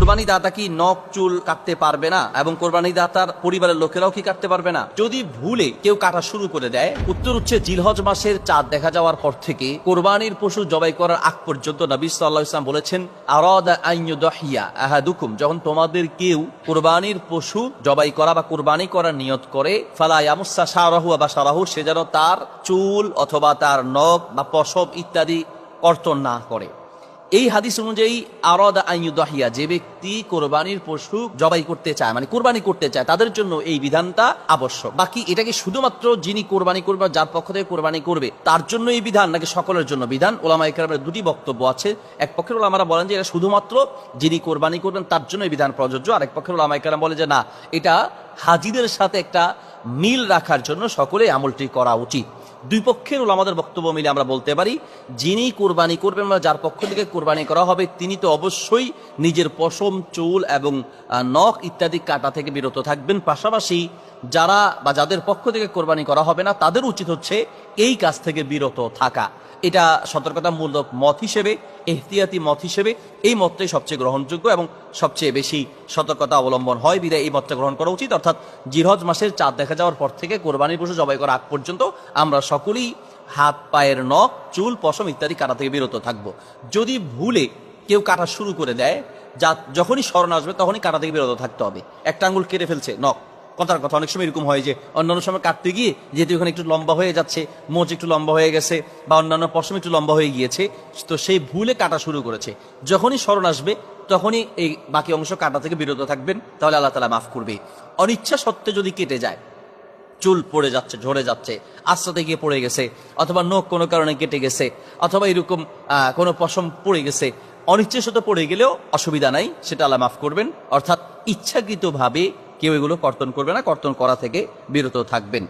কোরবানি দাতা কি নখ চুল কাটতে পারবে না এবং কোরবানি দাতার পরিবারের লোকেরাও কি কাটতে পারবে না? যদি ভুলে কেউ কাটা শুরু করে দেয়, উত্তর হচ্ছে জিলহজ মাসের চাঁদ দেখা যাওয়ার পর থেকে কোরবানির পশু জবাই করার আগ পর্যন্ত নবী সাল্লাল্লাহু আলাইহি ওয়াসাল্লাম বলেছেন, আরাদা আন ইউদহিয়া আহাদুকুম, যখন তোমাদের কেউ কোরবানির পশু জবাই করা বা কোরবানি করার নিয়ত করে, ফালা ইয়ামুসা শারাহু ওয়া বাশারাহু, সে যেন তার চুল অথবা তার নখ বা পশম ইত্যাদি কর্তন না করে। এই হাদিস অনুযায়ী আরাদা আন ইউদহিয়া, যে ব্যক্তি কোরবানির পশু জবাই করতে চায় মানে কোরবানি করতে চায়, তাদের জন্য এই বিধানটা আবশ্যক। বাকি এটাকে শুধুমাত্র যিনি কোরবানি করবে, যার পক্ষ থেকে কোরবানি করবে তার জন্য এই বিধান, নাকি সকলের জন্য বিধান? ওলামায়ে কেরামের দুটি বক্তব্য আছে। এক পক্ষের ওলামারা বলেন যে এটা শুধুমাত্র যিনি কোরবানি করবেন তার জন্য এই বিধান প্রযোজ্য, আর এক পক্ষের ওলামায়ে কেরাম বলে যে না, এটা হাজিদের সাথে একটা মিল রাখার জন্য সকলে আমলটি করা উচিত। দুই পক্ষের ওলামাদের বক্তব্য মিলে আমরা বলতে পারি, যিনি কোরবানি করবেন বা যার পক্ষ থেকে কোরবানি করা হবে, তিনি তো অবশ্যই নিজের পশম, চুল এবং নখ ইত্যাদি কাটা থেকে বিরত থাকবেন। পাশাপাশি যারা বা যাদের পক্ষ থেকে কোরবানি করা হবে না, তাদের উচিত হচ্ছে এই কাজ থেকে বিরত থাকা। এটা সতর্কতামূলক মত হিসেবে, এহতিয়াতি মত হিসেবে এই মতটাই সবচেয়ে গ্রহণযোগ্য এবং সবচেয়ে বেশি সতর্কতা অবলম্বন হয়, বিধায় এই মতটা গ্রহণ করা উচিত। অর্থাৎ জিলহজ মাসের চাঁদ দেখা যাওয়ার পর থেকে কোরবানির পশু জবাই করা আগ পর্যন্ত আমরা সকলেই হাত, পায়ের নখ, চুল, পশম ইত্যাদি কাটা থেকে বিরত থাকবো। যদি ভুলে কেউ কাটা শুরু করে দেয়, যখনই স্মরণ আসবে তখনই কাটা থেকে বিরত থাকতে হবে। একটা আঙ্গুল কেটে ফেলছে, নখ, কথার কথা অনেক সময় এরকম হয় যে অন্যান্য সময় কাটতে গিয়ে যেহেতু ওখানে একটু লম্বা হয়ে যাচ্ছে, মোচ একটু লম্বা হয়ে গেছে বা অন্যান্য পশম একটু লম্বা হয়ে গিয়েছে, তো সেই ভুলে কাটা শুরু করেছে। যখনই স্মরণ আসবে তখনই এই বাকি অংশ কাটা থেকে বিরত থাকবেন, তাহলে আল্লাহ তাআলা মাফ করবে। অনিচ্ছা সত্ত্বে যদি কেটে যায়, চুল পড়ে যাচ্ছে, ঝরে যাচ্ছে, আস্তাতে গিয়ে পড়ে গেছে, অথবা নখ কোনো কারণে কেটে গেছে, অথবা এরকম কোনো পশম পড়ে গেছে, অনিচ্ছাশত পড়ে গেলেও অসুবিধা নাই, সেটা আল্লাহ মাফ করবেন। অর্থাৎ ইচ্ছাকৃতভাবে কেউ এগুলো কর্তন করবে না, কর্তন করা থেকে বিরত থাকবেন।